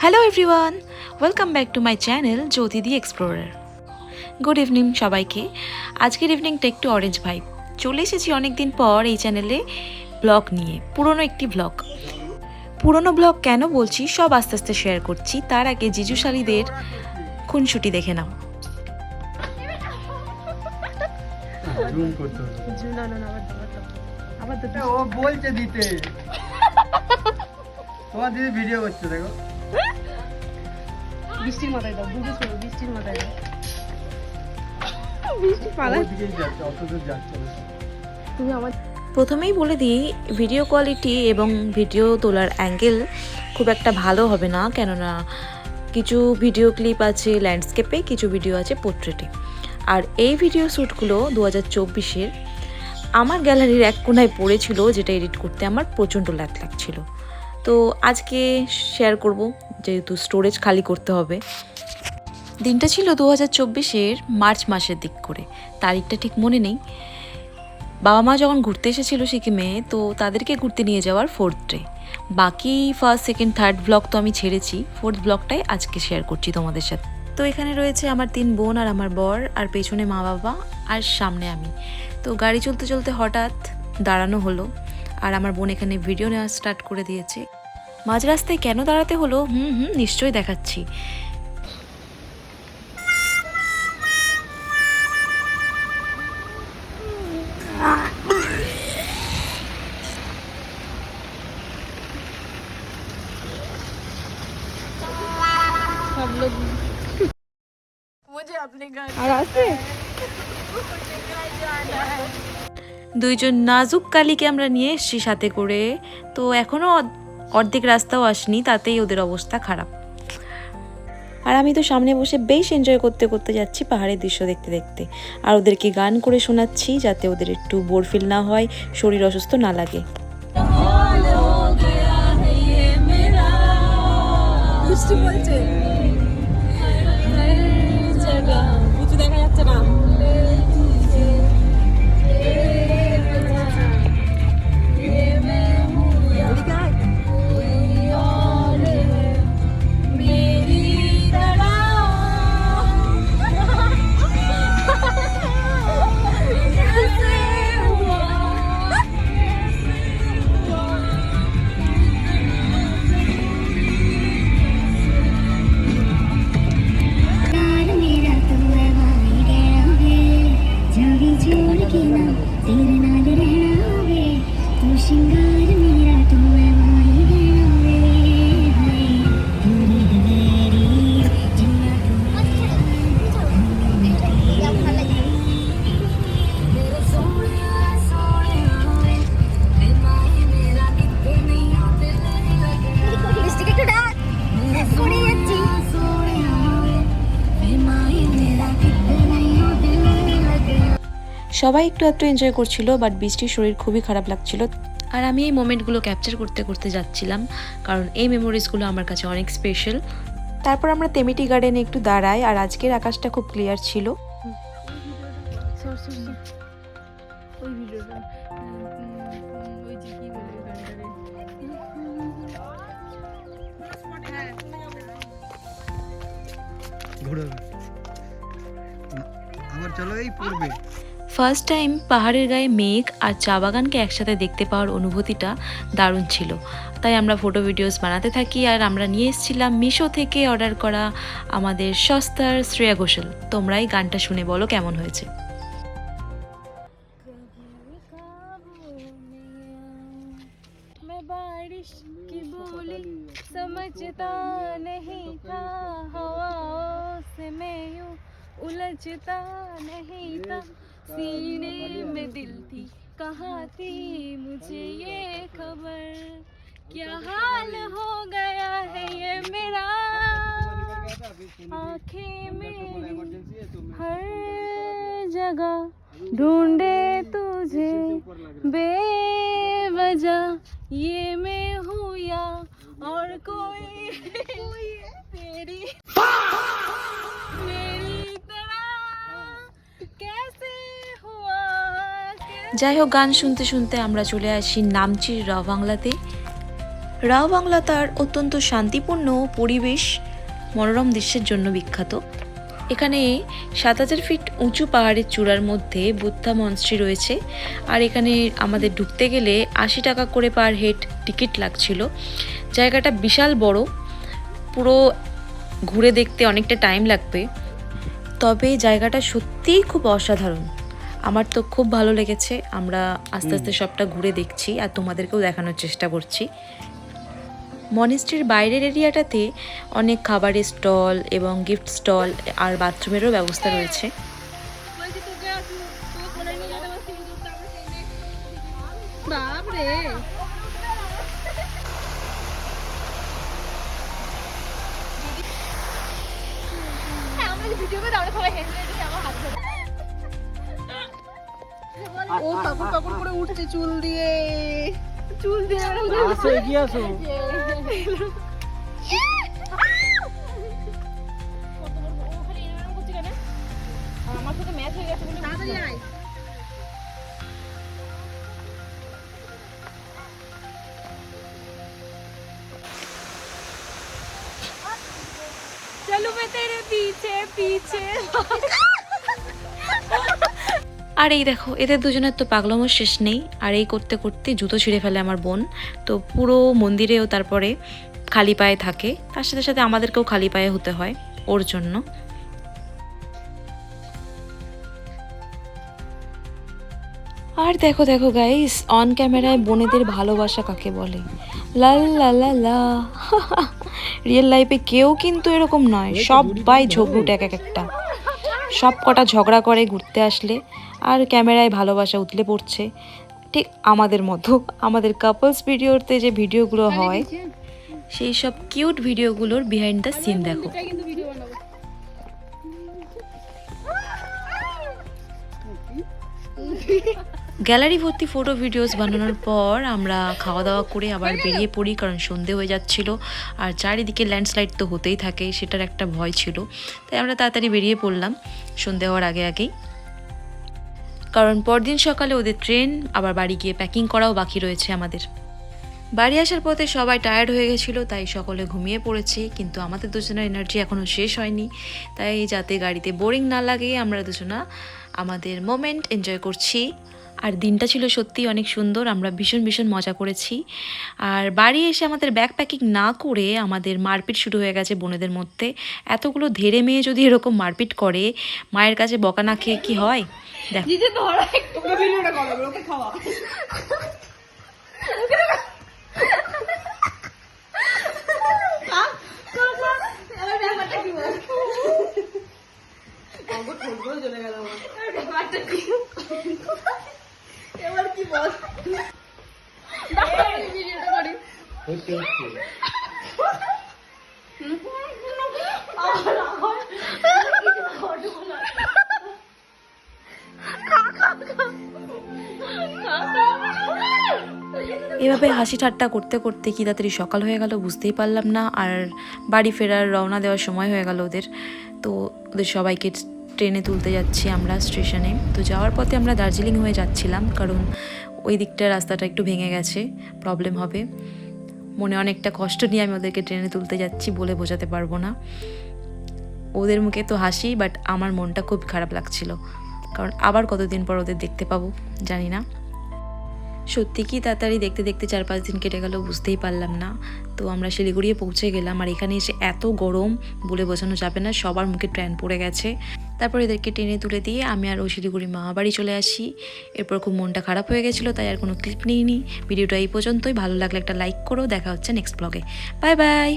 Hello everyone, welcome back to my channel Jyoti the explorer. Good evening সবাইকে। আজকের ইভিনিংটা একটু orange vibe. চলে এসেছি অনেক দিন পর এই চ্যানেলে ব্লগ নিয়ে, পুরনো একটি ব্লগ। পুরনো ব্লগ কেন বলছি সব আস্তে আস্তে শেয়ার করছি। তার আগে জিজু শালিদের খুনসুটি দেখে নাও। ও বলছে দিতে তোমার দিদি ভিডিও করছে দেখো। বৃষ্টির মাথায় দাও, দুটো ছিল বৃষ্টির মাথায় দাও। বৃষ্টি পালা ওদিকেই যাচ্ছে, অত দূর যাচ্ছে না। তুমি আমার প্রথমেই বলে দিই, ভিডিও কোয়ালিটি এবং ভিডিও তোলার অ্যাঙ্গেল খুব একটা ভালো হবে না, কেননা কিছু ভিডিও ক্লিপ আছে ল্যান্ডস্কেপে, কিছু ভিডিও আছে পোর্ট্রেটে। আর এই ভিডিও শ্যুটগুলো 2024-এর আমার গ্যালারির এক কোনায় পড়েছিল, যেটা এডিট করতে আমার প্রচণ্ড ল্যাদ লাগছিল। তো আজকে শেয়ার করব, যেহেতু স্টোরেজ খালি করতে হবে। দিনটা ছিল 2024-এর মার্চ মাসের দিক করে, তারিখটা ঠিক মনে নেই। বাবা মা যখন ঘুরতে এসেছিল সিকিমে, তো তাদেরকে ঘুরতে নিয়ে যাওয়ার 4th ডে। বাকি ফার্স্ট, সেকেন্ড, থার্ড ব্লগ তো আমি ছেড়েছি, 4th ব্লগটাই আজকে শেয়ার করছি তোমাদের সাথে। তো এখানে রয়েছে আমার 3 বোন আর আমার বর, আর পেছনে মা বাবা, আর সামনে আমি। তো গাড়ি চলতে চলতে হঠাৎ দাঁড়ানো হলো, আর আমার বোন এখানে ভিডিও নেওয়া স্টার্ট করে দিয়েছে। মাঝ রাস্তায় কেন দাঁড়াতে হলো নিশ্চয়ই দেখাচ্ছি। সব লোক আর আছে দুইজন নাজুক কালীকে আমরা নিয়ে এসেছি সাথে করে। তো এখনও অর্ধেক রাস্তাও আসনি, তাতেই ওদের অবস্থা খারাপ। আর আমি তো সামনে বসে বেশ এনজয় করতে করতে যাচ্ছি পাহাড়ের দৃশ্য দেখতে দেখতে, আর ওদেরকে গান করে শোনাচ্ছি, যাতে ওদের একটু বোর ফিল না হয়, শরীর অসুস্থ না লাগে। বৃষ্টি বলছে কিছু দেখা যাচ্ছে না। সবাই একটু একটু এনজয় করছিল, বাট বৃষ্টির শরীর খুবই খারাপ লাগছিল। আর আমি এই মোমেন্টগুলো ক্যাপচার করতে করতে যাচ্ছিলাম, কারণ এই মেমোরিজগুলো আমার কাছে অনেক স্পেশাল। তারপর আমরা তেমিটি গার্ডেনে একটু দাঁড়াই, আর আজকের আকাশটা খুব ক্লিয়ার ছিল। ওই ভিডিওটা ওই যে কি বলে ঘুরে আবার চলো এই পড়বে। ফার্স্ট টাইম পাহাড়ের গায়ে মেঘ আর চা বাগানকে একসাথে দেখতে পাওয়ার অনুভূতিটা দারুণ ছিল। তাই আমরা ফটো ভিডিওস বানাতে থাকি, আর আমরা নিয়ে এসেছিলাম মিশো থেকে অর্ডার করা আমাদের সস্তার শ্রেয়া ঘোষাল। তোমরাই গানটা শুনে বলো কেমন হয়েছে। मैं बारिश की बोली समझता नहीं था, हवाओं से मैं यूं उलझता नहीं था, सीने में दिल थी कहाँ थी मुझे ये खबर, क्या हाल हो गया है ये मेरा, आँखें मेरी हर जगह ढूंढे तुझे बेवजह, ये मैं हूँ या और कोई तेरी मेरी तरह कैसे हुआ। যাই হোক, গান শুনতে শুনতে আমরা চলে আসি নামচির র বাংলাতে। রাও বাংলা তার অত্যন্ত শান্তিপূর্ণ পরিবেশ, মনোরম দৃশ্যের জন্য বিখ্যাত। এখানে 7000 ফিট উঁচু পাহাড়ের চূড়ার মধ্যে বুদ্ধা মনস্ট্রি রয়েছে। আর এখানে আমাদের ঢুকতে গেলে 80 টাকা করে পার হেড টিকিট লাগছিল। জায়গাটা বিশাল বড়, পুরো ঘুরে দেখতে অনেকটা টাইম লাগবে, তবে জায়গাটা সত্যিই খুব অসাধারণ। আমার তো খুব ভালো লেগেছে। আমরা আস্তে আস্তে সবটা ঘুরে দেখছি আর তোমাদেরকেও দেখানোর চেষ্টা করছি। মনেস্ট্রির বাইরের এরিয়াটাতে অনেক খাবারের স্টল এবং গিফট স্টল আর বাথরুমেরও ব্যবস্থা রয়েছে। বাপরে ও পাপড় পাপড় করে উঠছে চুল দিয়ে আসো, এগিয়ে আসো। আমার সাথে ম্যাচ হয়ে গেছে বলে তাড়াতাড়ি আয়। चलो मैं तेरे पीछे पीछे। আর এই দেখো, এদের দুজনের তো পাগলামোর শেষ নেই। আর এই করতে করতে জুতো ছিঁড়ে ফেলে আমার বোন। তো পুরো মন্দিরেও তারপরে খালি পায়ে থাকে, তার সাথে সাথে আমাদেরকেও খালি পায়ে হতে হয় ওর জন্য। আর দেখো দেখো গাইস, অন ক্যামেরায় বোনেদের ভালোবাসা কাকে বলে। লা লা লা লা। রিয়েল লাইফে কেউ কিন্তু এরকম নয়, সবাই ঝগড়ুটে এক একটা। সব কটা ঝগড়া করে ঘুরতে আসলে, আর ক্যামেরায় ভালোবাসা উতলে পড়ছে ঠিক আমাদের মতো। আমাদের কাপলস ভিডিওতে যে ভিডিওগুলো হয়, সেই সব কিউট ভিডিওগুলোর বিহাইন্ড দ্য সিন দেখো। কিন্তু ভিডিও বানাবো। গ্যালারি ভর্তি ফটো ভিডিওস বানানোর পর আমরা খাওয়া দাওয়া করে আবার বেরিয়ে পড়ি, কারণ সন্ধে হয়ে যাচ্ছিল আর চারিদিকে ল্যান্ডস্লাইড তো হতেই থাকে, সেটার একটা ভয় ছিল। তাই আমরা তাড়াতাড়ি বেরিয়ে পড়লাম সন্ধে হওয়ার আগে আগেই, কারণ পরদিন সকালে ওদের ট্রেন, আবার বাড়ি গিয়ে প্যাকিং করাও বাকি রয়েছে আমাদের। বাড়ি আসার পথে সবাই টায়ার্ড হয়ে গেছিলো, তাই সকলে ঘুমিয়ে পড়েছে, কিন্তু আমাদের দুজনের এনার্জি এখনও শেষ হয়নি। তাই যাতে গাড়িতে বোরিং না লাগে, আমরা দুজনা আমাদের মোমেন্ট এনজয় করছি। আর দিনটা ছিল সত্যি অনেক সুন্দর, আমরা ভীষণ ভীষণ মজা করেছি। আর বাড়ি এসে আমাদের ব্যাগ প্যাকিং না করে আমাদের মারপিট শুরু হয়ে গেছে বোনেদের মধ্যে। এতগুলো ধেড়ে মেয়ে যদি এরকম মারপিট করে, মায়ের কাছে বকা না খেয়ে কি হয় দেখ। হচ্ছে হচ্ছে। এভাবে হাসি ঠাট্টা করতে করতে কি তাড়াতাড়ি সকাল হয়ে গেল বুঝতেই পারলাম না। আর বাড়ি ফেরার রওনা দেওয়ার সময় হয়ে গেল ওদের। তো ওদের সবাইকে ট্রেনে তুলতে যাচ্ছি আমরা স্টেশনে। তো যাওয়ার পথে আমরা দার্জিলিং হয়ে যাচ্ছিলাম, কারণ ওই দিকটা রাস্তাটা একটু ভেঙে গেছে, প্রবলেম হবে। মনে অনেকটা কষ্ট নিয়ে আমি ওদেরকে ট্রেনে তুলতে যাচ্ছি, বলে বোঝাতে পারবো না। ওদের মুখে তো হাসি, বাট আমার মনটা খুব খারাপ লাগছিল, কারণ আবার কতদিন পর ওদের দেখতে পাবো জানি না। সত্যি কি তাড়াতাড়ি দেখতে দেখতে 4-5 দিন কেটে গেল বুঝতেই পারলাম না। তো আমরা শিলিগুড়িয়ে পৌঁছে গেলাম, আর এখানে এসে এত গরম বলে বোঝানো যাবে না, সবার মুখে ট্রেন পড়ে গেছে। তারপর এদেরকে টেনে তুলে দিয়ে আমি আর ও শিলিগুড়ি মামাবাড়ি চলে আসি। এরপর খুব মনটা খারাপ হয়ে গেছিলো, তাই আর কোনো ক্লিপ নিইনি। ভিডিওটা এই পর্যন্তই। ভালো লাগলে একটা লাইক করো। দেখা হচ্ছে নেক্সট ব্লগে। Bye bye.